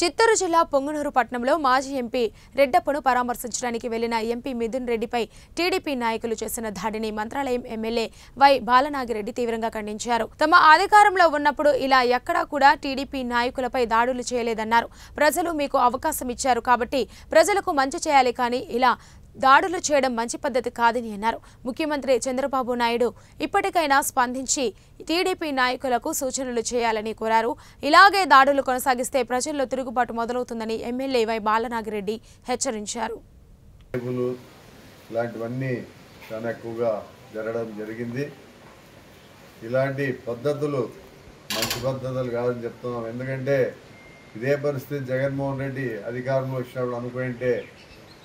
చిత్తూరు జిల్లా పొంగనూరు పట్టణంలో మాజీ ఎంపీ రెడ్డప్పను పరామర్శించడానికి వెళ్లిన ఎంపీ మిథున్ రెడ్డిపై టీడీపీ నాయకులు చేసిన దాడిని మంత్రాలయం ఎమ్మెల్యే వై బాలనాగిరెడ్డి తీవ్రంగా ఖండించారు. తమ అధికారంలో ఉన్నప్పుడు ఇలా ఎక్కడా కూడా టీడీపీ నాయకులపై దాడులు చేయలేదన్నారు. ప్రజలు మీకు అవకాశం ఇచ్చారు కాబట్టి ప్రజలకు మంచి చేయాలి కానీ ఇలా దాడులు చేయడం మంచి పద్ధతి కాదని అన్నారు. ముఖ్యమంత్రి చంద్రబాబు నాయుడు ఇప్పటికైనా స్పందించి టీడీపీ నాయకులకు సూచనలు చేయాలని కోరారు. ఇలాగే దాడులు కొనసాగిస్తే ప్రజల్లో తిరుగుబాటు మొదలవుతుందని ఎమ్మెల్యే వై బాలనాగిరెడ్డి హెచ్చరించారు. ఇలాంటివన్నీ చాలా ఎక్కువగా జరగడం జరిగింది. ఇలాంటి పద్ధతులు మంచి పద్ధతులు కాదని చెప్తున్నాం. ఎందుకంటే ఇదే పరిస్థితి జగన్మోహన్ రెడ్డి అధికారంలో వచ్చినప్పుడు అనుకుంటే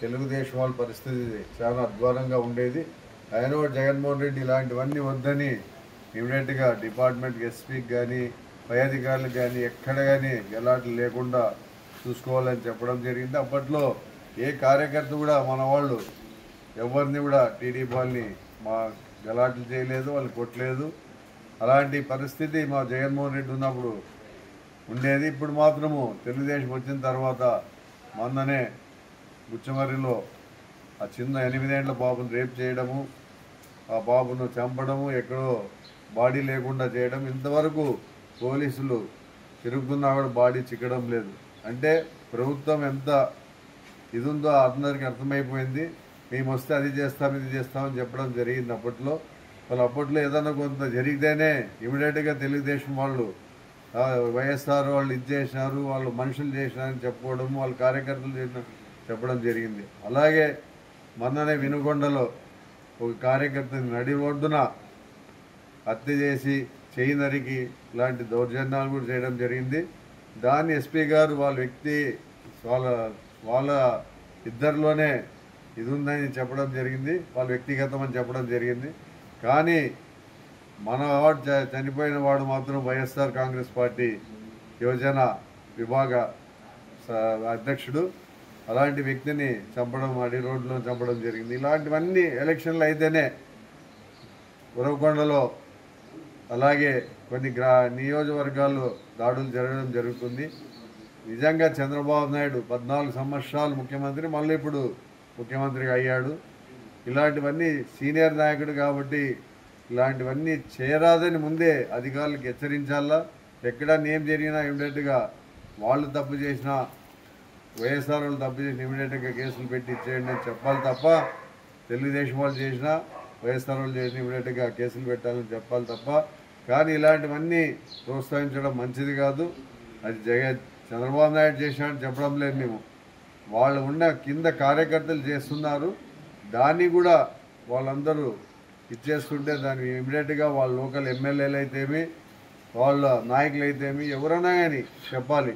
తెలుగుదేశం వాళ్ళ పరిస్థితి చాలా అధ్వానంగా ఉండేది. అయినా జగన్మోహన్ రెడ్డి ఇలాంటివన్నీ వద్దని ఇమీడియట్గా డిపార్ట్మెంట్కి ఎస్పీకి కానీ పై అధికారులకు కానీ ఎక్కడ కానీ గలాట్లు లేకుండా చూసుకోవాలని చెప్పడం జరిగింది. అప్పట్లో ఏ కార్యకర్త కూడా మన వాళ్ళు ఎవరిని కూడా టీడీపీ వాళ్ళని మా గలాట్లు చేయలేదు, వాళ్ళు కొట్టలేదు. అలాంటి పరిస్థితి మా జగన్మోహన్ రెడ్డి ఉన్నప్పుడు ఉండేది. ఇప్పుడు మాత్రము తెలుగుదేశం వచ్చిన తర్వాత మొన్ననే గుచ్చమర్రిలో ఆ చిన్న 8 ఏళ్ల బాబును రేప్ చేయడము, ఆ బాబును చంపడము, ఎక్కడో బాడీ లేకుండా చేయడం, ఇంతవరకు పోలీసులు తిరుగుతున్నా కూడా బాడీ చిక్కడం లేదు. అంటే ప్రభుత్వం ఎంత ఇది ఉందో అందరికీ అర్థమైపోయింది. మేము వస్తే అది చేస్తాం ఇది చేస్తామని చెప్పడం జరిగింది అప్పట్లో. వాళ్ళు అప్పట్లో ఏదైనా కొంత జరిగితేనే ఇమీడియట్గా తెలుగుదేశం వాళ్ళు వైఎస్ఆర్ వాళ్ళు ఇది చేసినారు, వాళ్ళు మనుషులు చేసినారని చెప్పుకోవడము, వాళ్ళ కార్యకర్తలు చేసిన చెప్పడం జరిగింది. అలాగే మొన్ననే వినుకొండలో ఒక కార్యకర్తని నడి ఒడ్డున హత్య చేసి చేయి నరికి ఇలాంటి దౌర్జన్యాలు కూడా చేయడం జరిగింది. దాన్ని ఎస్పీ గారు వాళ్ళ ఇద్దరిలోనే ఇది ఉందని చెప్పడం జరిగింది, వాళ్ళ వ్యక్తిగతం అని చెప్పడం జరిగింది. కానీ మన వాడు చనిపోయిన వాడు మాత్రం వైఎస్ఆర్ కాంగ్రెస్ పార్టీ యువజన విభాగ అధ్యక్షుడు. అలాంటి వ్యక్తిని చంపడం, అడి రోడ్లో చంపడం జరిగింది. ఇలాంటివన్నీ ఎలక్షన్లు అయితేనే ఉరవకొండలో అలాగే కొన్ని నియోజకవర్గాల్లో దాడులు జరగడం జరుగుతుంది. నిజంగా చంద్రబాబు నాయుడు 14 సంవత్సరాలు ముఖ్యమంత్రి, మళ్ళీ ఇప్పుడు ముఖ్యమంత్రిగా అయ్యాడు. ఇలాంటివన్నీ సీనియర్ నాయకుడు కాబట్టి ఇలాంటివన్నీ చేయరాదని ముందే అధికారులకు హెచ్చరించాలా. ఎక్కడ నేమ్ జరిగినా ఇమీడియట్గా వాళ్ళు తప్పు చేసినా వైఎస్ఆర్ వాళ్ళు తప్పు చేసిన ఇమీడియట్గా కేసులు పెట్టి ఇచ్చేయండి అని చెప్పాలి తప్ప, తెలుగుదేశం వాళ్ళు చేసినా వైఎస్ఆర్ వాళ్ళు చేసిన ఇమీడియట్గా కేసులు పెట్టాలని చెప్పాలి తప్ప, కానీ ఇలాంటివన్నీ ప్రోత్సహించడం మంచిది కాదు. అది చంద్రబాబు నాయుడు చేసినట్టు చెప్పడం లేదు మేము. వాళ్ళు ఉన్న కింద కార్యకర్తలు చేస్తున్నారు, దాన్ని కూడా వాళ్ళందరూ ఇచ్చేస్తుంటే దాన్ని ఇమీడియట్గా వాళ్ళ లోకల్ ఎమ్మెల్యేలు అయితేమి వాళ్ళ నాయకులు అయితేమి ఎవరైనా కానీ చెప్పాలి.